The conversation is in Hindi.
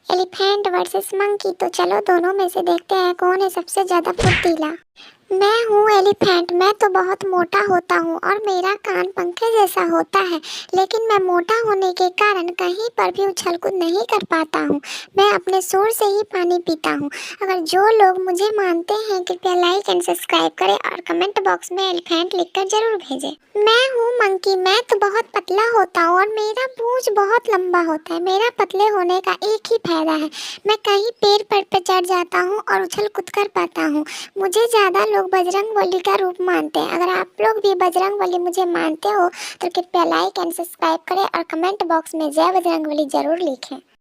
एलिफेंट वर्सेस मंकी, तो चलो दोनों में से देखते हैं कौन है सबसे ज्यादा फुर्तीला। मैं हूँ एलिफेंट। मैं तो बहुत मोटा होता हूँ और मेरा कान पंखे जैसा होता है, लेकिन मैं मोटा होने के कारण कहीं पर भी उछल कूद नहीं कर पाता हूँ। मैं अपने शोर से ही पानी पीता हूँ। अगर जो लोग मुझे मानते हैं कृपया लाइक एंड सब्सक्राइब करें और कमेंट बॉक्स में एलिफेंट लिखकर जरूर भेजें। मैं हूँ मंकी। मैं तो बहुत पतला होता हूँ और मेरा पूंछ बहुत लंबा होता है। मेरा पतले होने का एक ही फायदा है, मैं कहीं पेड़ पर चढ़ जाता हूँ और उछल कूद कर पाता हूँ। मुझे ज़्यादा लोग बजरंगबली का रूप मानते हैं। अगर आप लोग भी बजरंगबली मुझे मानते हो तो कृपया लाइक एंड सब्सक्राइब करें और कमेंट बॉक्स में जय बजरंगबली जरूर लिखें।